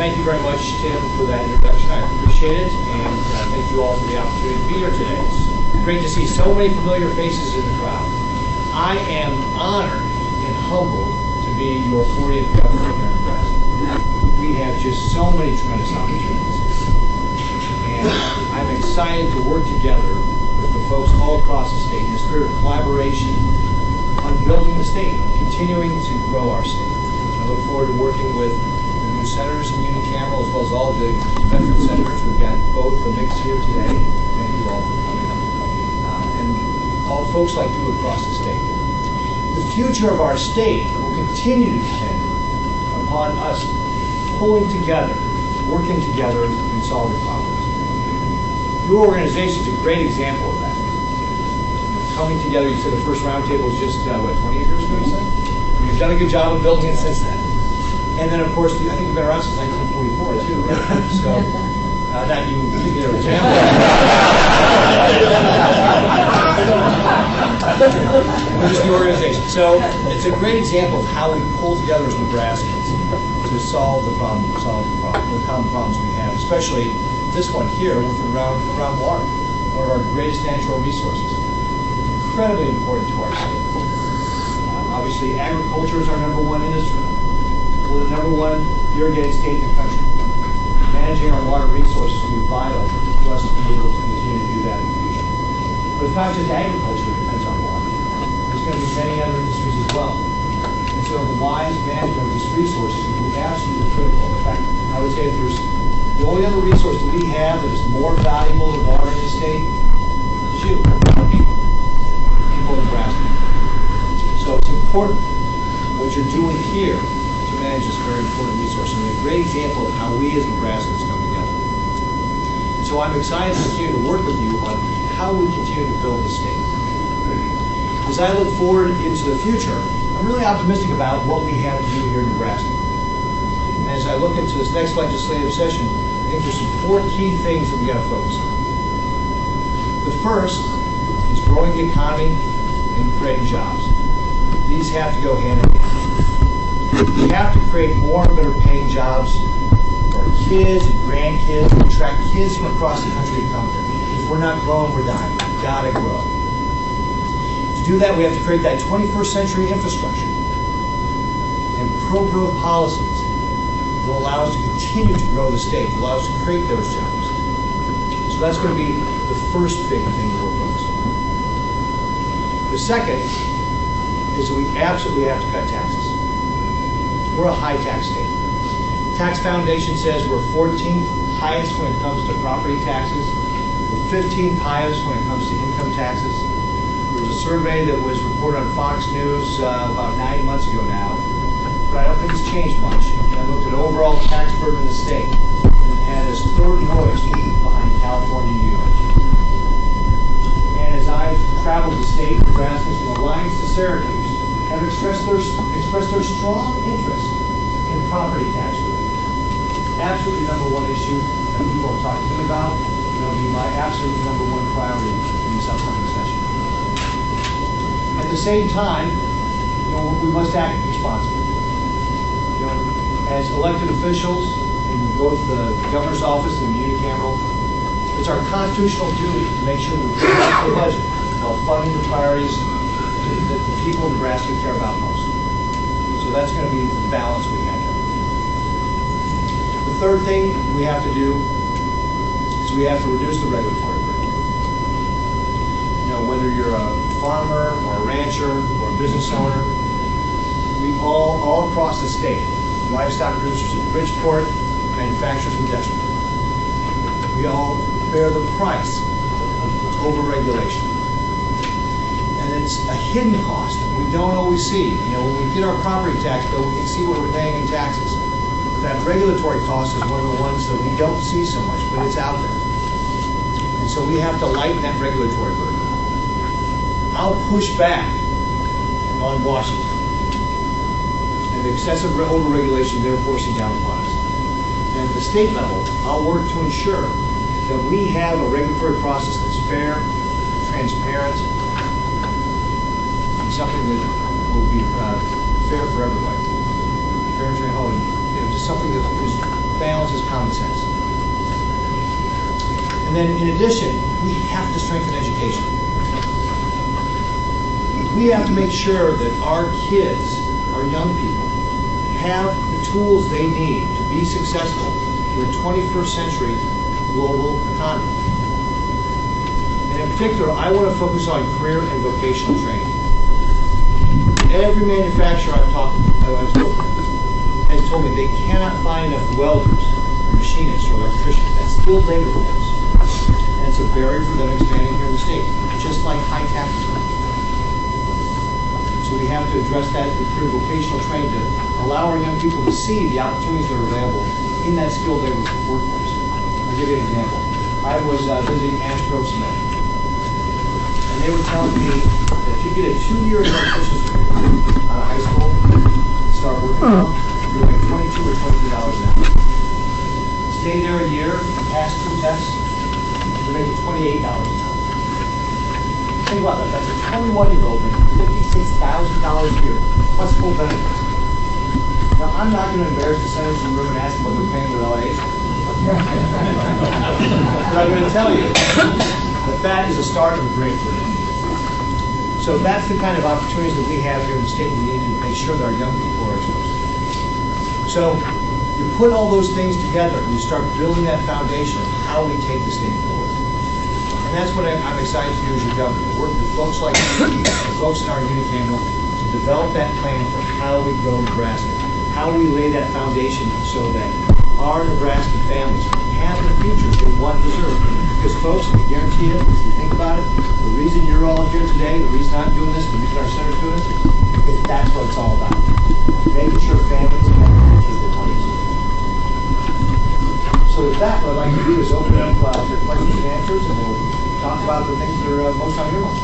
thank you very much, Tim, for that introduction. I appreciate it, and thank you all for the opportunity to be here today. It's great to see so many familiar faces in the crowd. I am honored and humbled to be your 40th governor here in Nebraska. We have just so many tremendous opportunities, and I'm excited to work together with the folks all across the state in a spirit of collaboration on building the state, continuing to grow our state. I look forward to working with the new senators in unicameral, as well as all the veteran senators. We've got both the mix here today. Thank you all for coming. And all folks like you across the state. The future of our state will continue to depend upon us pulling together, working together, and solving problems. Your organization is a great example of that. Coming together, you said the first roundtable was just, 28 years ago, you said? You've done a good job of building it since then. And then, of course, I think you've been around since 1944, too, right? So, not you in particular example. Just the organization. So, it's a great example of how we pull together as Nebraskans to solve the common problems we have, especially this one here around water, one of our greatest natural resources. Incredibly important to our state. Obviously, agriculture is our #1 industry. We're the #1 irrigated state in the country. Managing our water resources will be vital to us to be able to continue to do that in the future. But it's not just agriculture that depends on water. There's going to be many other industries as well. And so the wise management of these resources will be absolutely critical. In fact, I would say if there's the only other resource that we have that is more valuable than water in the state, it's you, people in Nebraska. So it's important what you're doing here to manage this very important resource. And a great example of how we as Nebraskans come together. And so I'm excited to continue to work with you on how we continue to build the state. As I look forward into the future, I'm really optimistic about what we have to do here in Nebraska. And as I look into this next legislative session, I think there's some 4 key things that we got to focus on. The first is growing the economy and creating jobs. These have to go hand in hand. We have to create more and better paying jobs for our kids and grandkids, and attract kids from across the country to come here. If we're not growing, we're dying. We've got to grow. To do that, we have to create that 21st century infrastructure and pro-growth policies that will allow us to continue to grow the state, to allow us to create those jobs. So that's going to be the first big thing that we're focused on. The second is that we absolutely have to cut taxes. We're a high tax state. Tax Foundation says we're 14th highest when it comes to property taxes. We're 15th highest when it comes to income taxes. There was a survey that was reported on Fox News about 9 months ago now, but I don't think it's changed much. I looked at overall tax burden in the state, and it had as third lowest behind California and New York. And as I've traveled the state, Nebraskans from Alliance to Syracuse have expressed their strong interest in property tax relief. Absolutely #1 issue that people are talking to me about, and it'll be my absolute #1 priority in this upcoming session. At the same time, we must act responsibly. As elected officials in both the governor's office and the unicameral, it's our constitutional duty to make sure that we balance the budget while funding the priorities that the people in Nebraska care about most. So that's going to be the balance we have. The third thing we have to do is we have to reduce the regulatory burden. Whether you're a farmer or a rancher or a business owner, we all across the state, livestock producers in Bridgeport, manufacturers in Deschler, we all bear the price of overregulation. And it's a hidden cost that we don't always see. When we get our property tax bill, we can see what we're paying in taxes. But that regulatory cost is one of the ones that we don't see so much, but it's out there. And so we have to lighten that regulatory burden. I'll push back on Washington and the excessive overregulation they're forcing down upon us. And at the state level, I'll work to ensure that we have a regulatory process that's fair, transparent, and something that will be fair for everybody. Fair and transparent, just something that is balance is common sense. And then in addition, we have to strengthen education. We have to make sure that our kids, our young people, have the tools they need to be successful in the 21st century global economy. And in particular, I want to focus on career and vocational training. Every manufacturer I've spoken to has told me they cannot find enough welders, or machinists, or electricians. That's skilled labor force. And it's a barrier for them expanding here in the state, just like high taxes. So we have to address that through vocational training to allow our young people to see the opportunities that are available in that skilled labor workforce. I'll give you an example. I was visiting Astro Cement, and they were telling me that if you get a 2-year electrician's degree out of high school, start working, you're like $22 or $23 an hour. Stay there a year, pass 2 tests, you're making $28 an hour. Think about that. That's a 21-year-old making $56,000 a year, plus full benefits. Now, I'm not going to embarrass the senators in the room and ask them what they're paying their LAs. But I'm going to tell you that that is a start of a great career. So that's the kind of opportunities that we have here in the state. We need to make sure that our young people are exposed. So you put all those things together and you start building that foundation of how we take the state forward. And that's what I'm excited to do as your governor, to work with folks like you, the folks in our unicameral, to develop that plan for how we grow Nebraska, how we lay that foundation so that our Nebraska families have the future they want and deserve. Because folks, I guarantee you, if you think about it, the reason you're all here today, the reason I'm doing this, the reason our senator's doing this, is that's what it's all about. Making sure families have the future they want to see. So with that, what I'd like to do is open up to questions and answers, and we'll talk about the things that are most on your mind.